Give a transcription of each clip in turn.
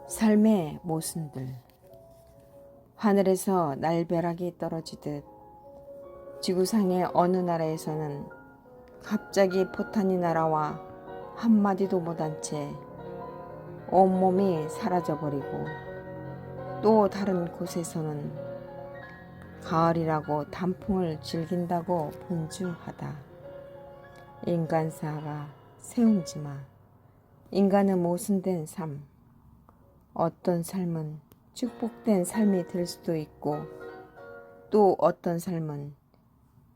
삶의 모순들. 하늘에서 날벼락이 떨어지듯 지구상의 어느 나라에서는 갑자기 포탄이 날아와 한마디도 못한 채 온몸이 사라져버리고, 또 다른 곳에서는 가을이라고 단풍을 즐긴다고 분주하다. 인간사가 세웅지마. 인간은 모순된 삶. 어떤 삶은 축복된 삶이 될 수도 있고, 또 어떤 삶은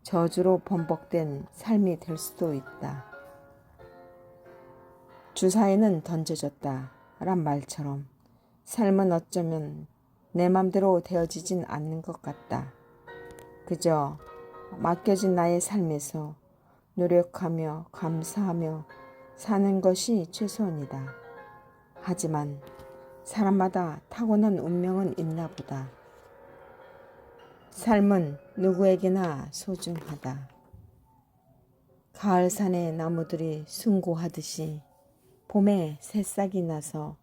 저주로 번복된 삶이 될 수도 있다. 주사위는 던져졌다 란 말처럼 삶은 어쩌면 내 맘대로 되어지진 않는 것 같다. 그저 맡겨진 나의 삶에서 노력하며 감사하며 사는 것이 최소한이다. 하지만 사람마다 타고난 운명은 있나 보다. 삶은 누구에게나 소중하다. 가을산의 나무들이 숭고하듯이 봄에 새싹이 나서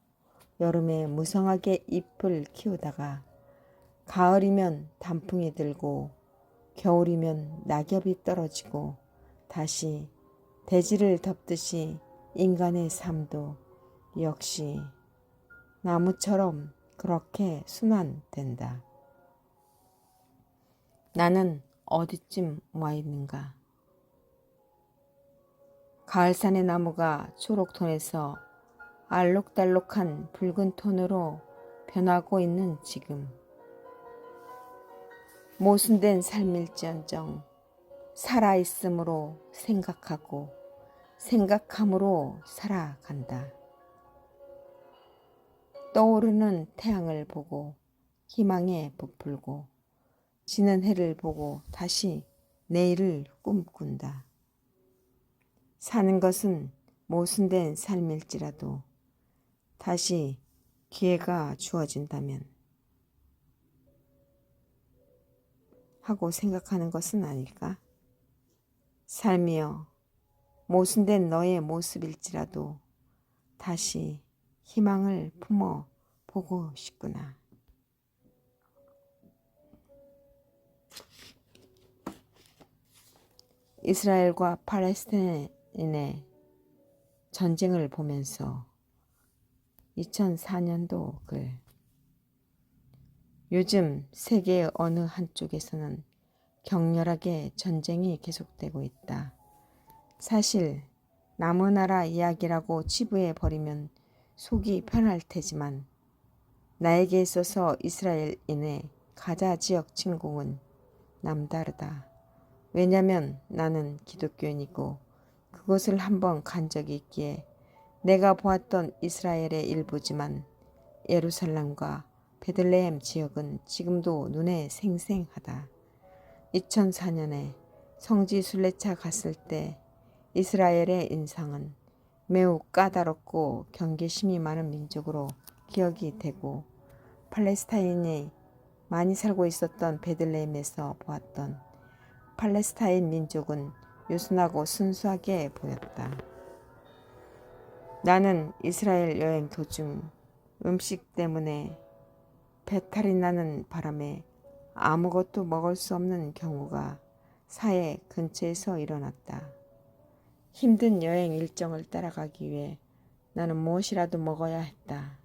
여름에 무성하게 잎을 키우다가 가을이면 단풍이 들고 겨울이면 낙엽이 떨어지고 다시 대지를 덮듯이 인간의 삶도 역시 나무처럼 그렇게 순환된다. 나는 어디쯤 와 있는가? 가을산의 나무가 초록톤에서 알록달록한 붉은 톤으로 변하고 있는 지금, 모순된 삶일지언정 살아있음으로 생각하고 생각함으로 살아간다. 떠오르는 태양을 보고 희망에 부풀고 지는 해를 보고 다시 내일을 꿈꾼다. 사는 것은 모순된 삶일지라도 다시 기회가 주어진다면 하고 생각하는 것은 아닐까? 삶이여, 모순된 너의 모습일지라도 다시 희망을 품어 보고 싶구나. 이스라엘과 팔레스타인의 전쟁을 보면서 2004년도 글. 요즘 세계의 어느 한쪽에서는 격렬하게 전쟁이 계속되고 있다. 사실 남의 나라 이야기라고 치부해 버리면 속이 편할 테지만 나에게 있어서 이스라엘인의 가자 지역 침공은 남다르다. 왜냐면 나는 기독교인이고 그곳을 한번 간 적이 있기에 내가 보았던 이스라엘의 일부지만 예루살렘과 베들레헴 지역은 지금도 눈에 생생하다. 2004년에 성지 순례차 갔을 때 이스라엘의 인상은 매우 까다롭고 경계심이 많은 민족으로 기억이 되고, 팔레스타인이 많이 살고 있었던 베들레헴에서 보았던 팔레스타인 민족은 유순하고 순수하게 보였다. 나는 이스라엘 여행 도중 음식 때문에 배탈이 나는 바람에 아무것도 먹을 수 없는 경우가 사해 근처에서 일어났다. 힘든 여행 일정을 따라가기 위해 나는 무엇이라도 먹어야 했다.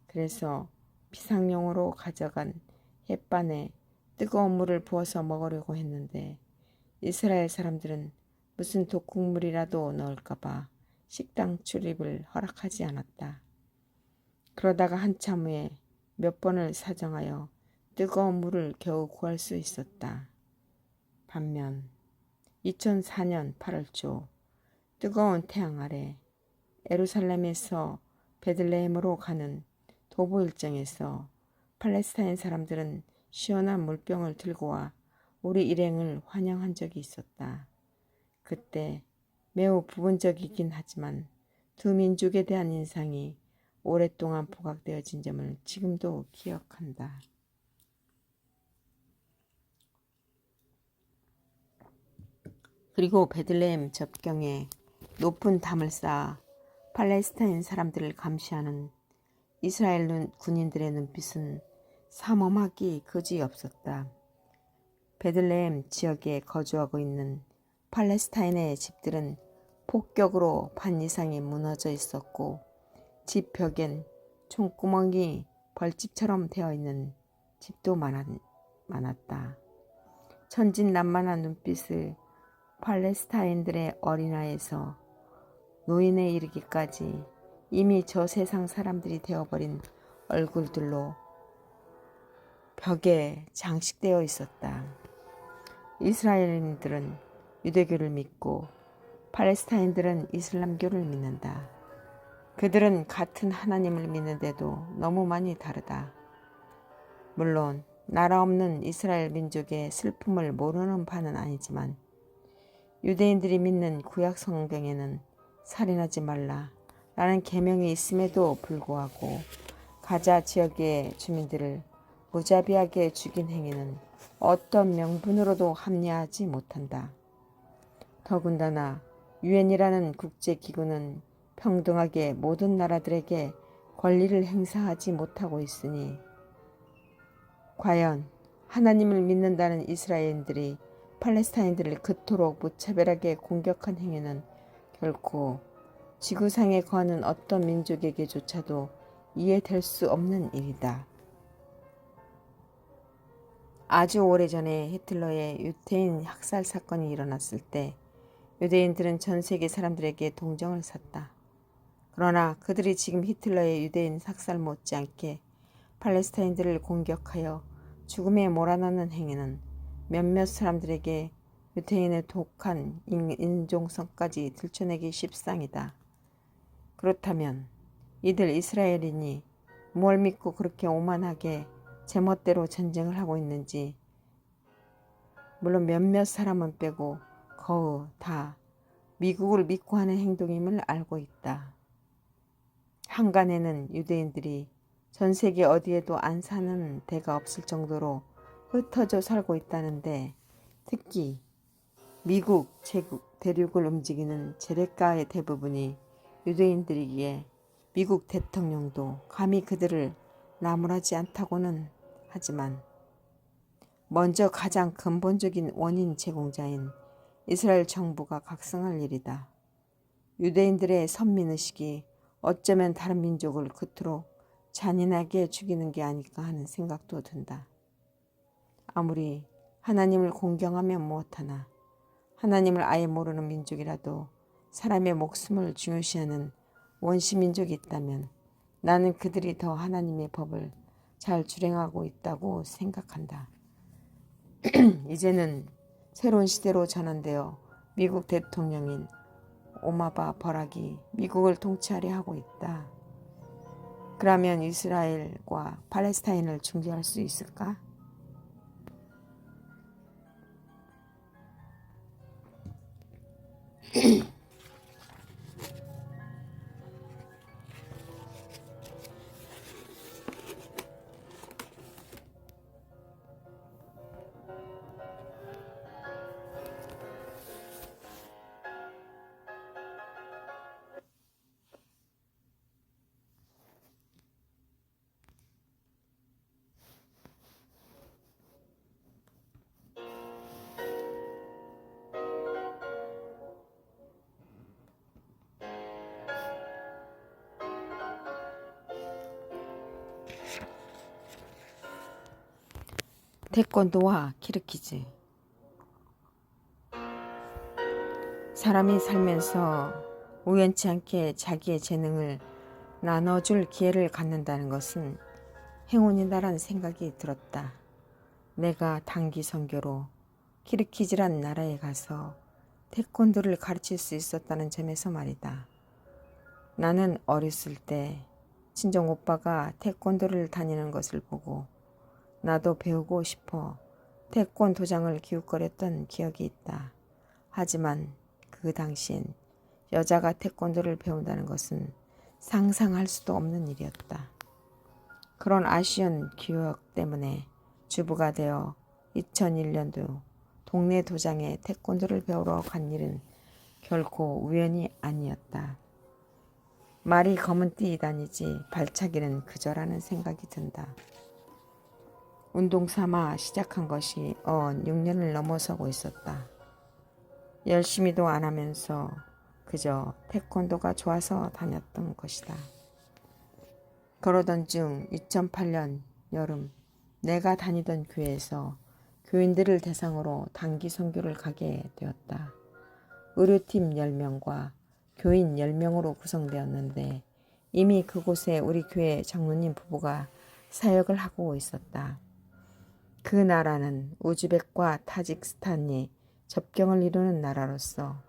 그래서 비상용으로 가져간 햇반에 뜨거운 물을 부어서 먹으려고 했는데 이스라엘 사람들은 무슨 독국물이라도 넣을까봐 식당 출입을 허락하지 않았다. 그러다가 한참 후에 몇 번을 사정하여 뜨거운 물을 겨우 구할 수 있었다. 반면 2004년 8월 초 뜨거운 태양 아래 예루살렘에서 베들레헴으로 가는 도보 일정에서 팔레스타인 사람들은 시원한 물병을 들고 와 우리 일행을 환영한 적이 있었다. 그때 매우 부분적이긴 하지만 두 민족에 대한 인상이 오랫동안 부각되어진 점을 지금도 기억한다. 그리고 베들레헴 접경에 높은 담을 쌓아 팔레스타인 사람들을 감시하는 이스라엘 군인들의 눈빛은 삼엄하기 그지없었다. 베들레헴 지역에 거주하고 있는 팔레스타인의 집들은 폭격으로 반 이상이 무너져 있었고 집 벽엔 총구멍이 벌집처럼 되어 있는 집도 많았다. 천진난만한 눈빛을 팔레스타인들의 어린아이에서 노인에 이르기까지 이미 저 세상 사람들이 되어버린 얼굴들로 벽에 장식되어 있었다. 이스라엘인들은 유대교를 믿고 팔레스타인들은 이슬람교를 믿는다. 그들은 같은 하나님을 믿는데도 너무 많이 다르다. 물론 나라 없는 이스라엘 민족의 슬픔을 모르는 바는 아니지만 유대인들이 믿는 구약 성경에는 살인하지 말라 라는 계명이 있음에도 불구하고 가자 지역의 주민들을 무자비하게 죽인 행위는 어떤 명분으로도 합리하지 못한다. 더군다나 유엔이라는 국제기구는 평등하게 모든 나라들에게 권리를 행사하지 못하고 있으니 과연 하나님을 믿는다는 이스라엘인들이 팔레스타인들을 그토록 무차별하게 공격한 행위는 결코 지구상에 거하는 어떤 민족에게조차도 이해될 수 없는 일이다. 아주 오래전에 히틀러의 유태인 학살 사건이 일어났을 때 유대인들은 전 세계 사람들에게 동정을 샀다. 그러나 그들이 지금 히틀러의 유대인 학살 못지않게 팔레스타인들을 공격하여 죽음에 몰아넣는 행위는 몇몇 사람들에게 유태인의 독한 인종성까지 들춰내기 십상이다. 그렇다면 이들 이스라엘인이 뭘 믿고 그렇게 오만하게 제멋대로 전쟁을 하고 있는지 물론 몇몇 사람은 빼고 거의 다 미국을 믿고 하는 행동임을 알고 있다. 한간에는 유대인들이 전 세계 어디에도 안 사는 데가 없을 정도로 흩어져 살고 있다는데 특히 미국 대륙을 움직이는 재래가의 대부분이 유대인들이기에 미국 대통령도 감히 그들을 나무라지 않다고는 하지만 먼저 가장 근본적인 원인 제공자인 이스라엘 정부가 각성할 일이다. 유대인들의 선민의식이 어쩌면 다른 민족을 그토록 잔인하게 죽이는 게 아닐까 하는 생각도 든다. 아무리 하나님을 공경하면 무엇하나 하나님을 아예 모르는 민족이라도 사람의 목숨을 중요시하는 원시민족이 있다면 나는 그들이 더 하나님의 법을 잘 준행하고 있다고 생각한다. 이제는 새로운 시대로 전환되어 미국 대통령인 오마바 버락이 미국을 통치하려 하고 있다. 그러면 이스라엘과 팔레스타인을 중재할 수 있을까? 태권도와 키르키즈. 사람이 살면서 우연치 않게 자기의 재능을 나눠줄 기회를 갖는다는 것은 행운이다라는 생각이 들었다. 내가 단기 선교로 키르키즈란 나라에 가서 태권도를 가르칠 수 있었다는 점에서 말이다. 나는 어렸을 때 친정 오빠가 태권도를 다니는 것을 보고 나도 배우고 싶어 태권도장을 기웃거렸던 기억이 있다. 하지만 그 당시엔 여자가 태권도를 배운다는 것은 상상할 수도 없는 일이었다. 그런 아쉬운 기억 때문에 주부가 되어 2001년도 동네 도장에 태권도를 배우러 간 일은 결코 우연이 아니었다. 말이 검은 띠다니지 발차기는 그저라는 생각이 든다. 운동 삼아 시작한 것이 6년을 넘어서고 있었다. 열심히도 안 하면서 그저 태권도가 좋아서 다녔던 것이다. 그러던 중 2008년 여름 내가 다니던 교회에서 교인들을 대상으로 단기 선교를 가게 되었다. 의료팀 10명과 교인 10명으로 구성되었는데 이미 그곳에 우리 교회 장로님 부부가 사역을 하고 있었다. 그 나라는 우즈벡과 타직스탄이 접경을 이루는 나라로서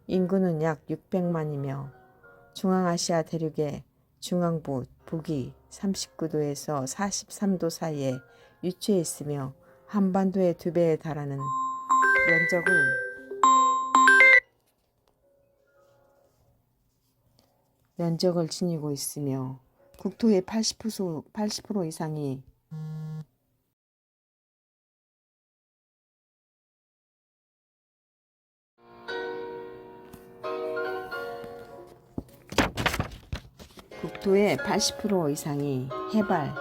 인구는 약 600만이며 중앙아시아 대륙의 중앙부 북위 39도에서 43도 사이에 위치해 있으며 한반도의 2배에 달하는 면적을 지니고 있으며 국토의 80% 이상이 해발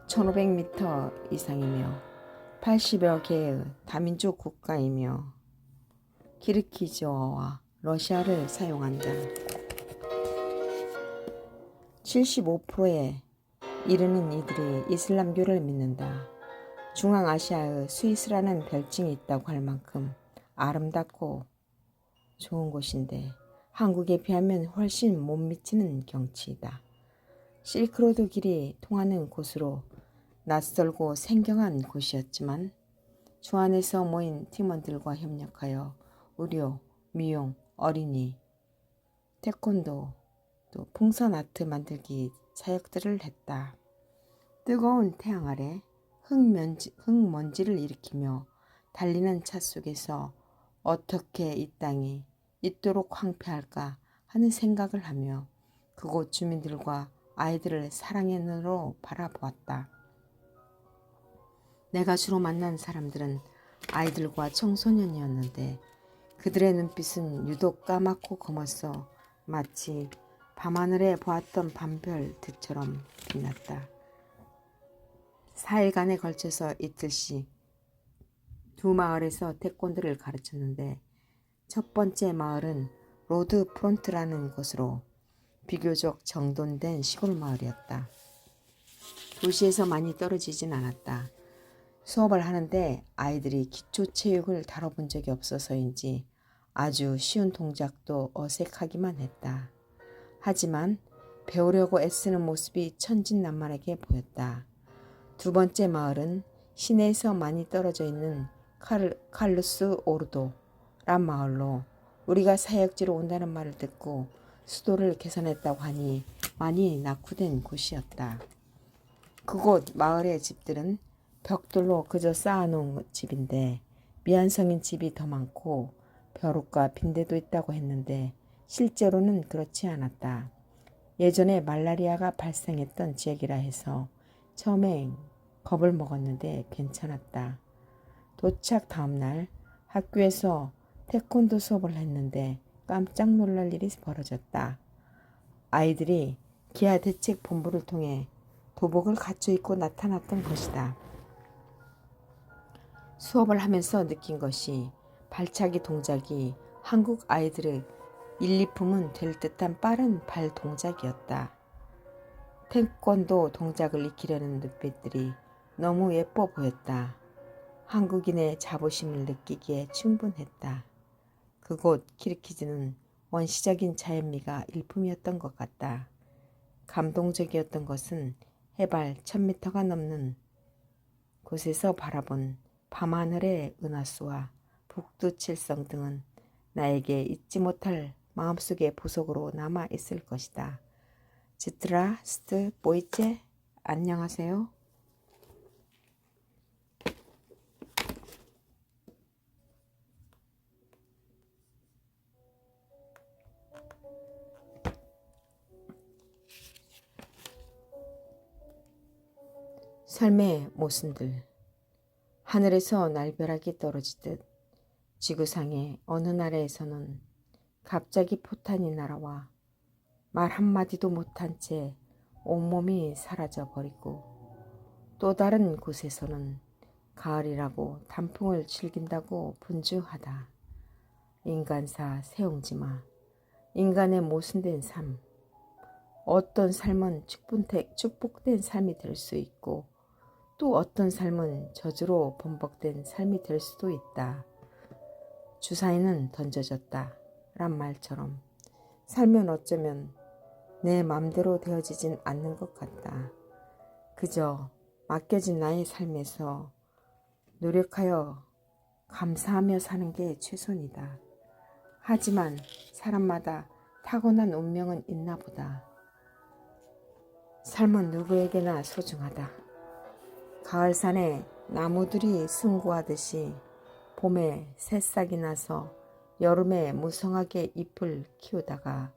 1500m 이상이며 80여 개의 다민족 국가이며 키르기즈어와 러시아를 사용한다. 75%에 이르는 이들이 이슬람교를 믿는다. 중앙아시아의 스위스라는 별칭이 있다고 할 만큼 아름답고 좋은 곳인데 한국에 비하면 훨씬 못 미치는 경치이다. 실크로드 길이 통하는 곳으로 낯설고 생경한 곳이었지만 주안에서 모인 팀원들과 협력하여 의료, 미용, 어린이, 태권도, 또 풍선 아트 만들기 사역들을 했다. 뜨거운 태양 아래 흙먼지를 일으키며 달리는 차 속에서 어떻게 이 땅이 있도록 황폐할까 하는 생각을 하며 그곳 주민들과 아이들을 사랑의 눈으로 바라보았다. 내가 주로 만난 사람들은 아이들과 청소년이었는데 그들의 눈빛은 유독 까맣고 검어서 마치 밤하늘에 보았던 밤별들처럼 빛났다. 4일간에 걸쳐서 이틀씩 두 마을에서 태권도를 가르쳤는데 첫 번째 마을은 로드 프론트라는 곳으로 비교적 정돈된 시골 마을이었다. 도시에서 많이 떨어지진 않았다. 수업을 하는데 아이들이 기초 체육을 다뤄본 적이 없어서인지 아주 쉬운 동작도 어색하기만 했다. 하지만 배우려고 애쓰는 모습이 천진난만하게 보였다. 두 번째 마을은 시내에서 많이 떨어져 있는 칼루스 오르도란 마을로 우리가 사역지로 온다는 말을 듣고 수도를 개선했다고 하니 많이 낙후된 곳이었다. 그곳 마을의 집들은 벽돌로 그저 쌓아놓은 집인데 미완성인 집이 더 많고 벼룩과 빈대도 있다고 했는데 실제로는 그렇지 않았다. 예전에 말라리아가 발생했던 지역이라 해서 처음엔 겁을 먹었는데 괜찮았다. 도착 다음날 학교에서 태권도 수업을 했는데 깜짝 놀랄 일이 벌어졌다. 아이들이 기아대책본부를 통해 도복을 갖춰 입고 나타났던 것이다. 수업을 하면서 느낀 것이 발차기 동작이 한국 아이들의 1, 2품은 될 듯한 빠른 발 동작이었다. 태권도 동작을 익히려는 눈빛들이 너무 예뻐 보였다. 한국인의 자부심을 느끼기에 충분했다. 그곳 키르기즈는 원시적인 자연미가 일품이었던 것 같다. 감동적이었던 것은 해발 1000m가 넘는 곳에서 바라본 밤하늘의 은하수와 북두칠성 등은 나에게 잊지 못할 마음속의 보석으로 남아 있을 것이다. 지트라스트 보이체 안녕하세요. 삶의 모순들. 하늘에서 날벼락이 떨어지듯 지구상의 어느 나라에서는 갑자기 포탄이 날아와 말 한마디도 못한 채 온몸이 사라져 버리고, 또 다른 곳에서는 가을이라고 단풍을 즐긴다고 분주하다. 인간사 세옹지마. 인간의 모순된 삶. 어떤 삶은 축복된 삶이 될 수 있고, 또 어떤 삶은 저주로 번복된 삶이 될 수도 있다. 주사위는 던져졌다 란 말처럼 살면 어쩌면 내 맘대로 되어지진 않는 것 같다. 그저 맡겨진 나의 삶에서 노력하여 감사하며 사는 게 최선이다. 하지만 사람마다 타고난 운명은 있나 보다. 삶은 누구에게나 소중하다. 가을산에 나무들이 승고하듯이 봄에 새싹이 나서 여름에 무성하게 잎을 키우다가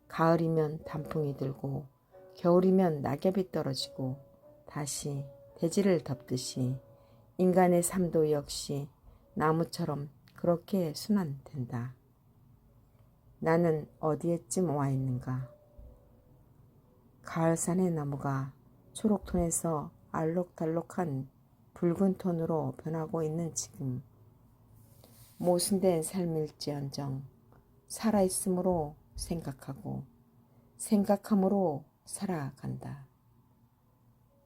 가을이면 단풍이 들고 겨울이면 낙엽이 떨어지고 다시 대지를 덮듯이 인간의 삶도 역시 나무처럼 그렇게 순환된다. 나는 어디에쯤 와 있는가? 가을산의 나무가 초록톤에서 알록달록한 붉은 톤으로 변하고 있는 지금, 모순된 삶일지언정 살아있음으로 생각하고 생각함으로 살아간다.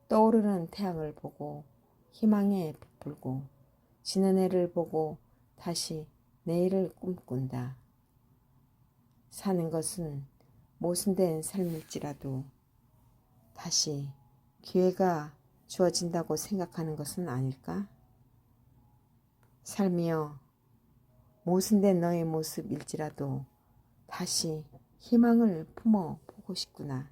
떠오르는 태양을 보고 희망에 부풀고 지는 해를 보고 다시 내일을 꿈꾼다. 사는 것은 모순된 삶일지라도 다시 기회가 주어진다고 생각하는 것은 아닐까? 삶이여, 모순된 너의 모습일지라도 다시 희망을 품어 보고 싶구나.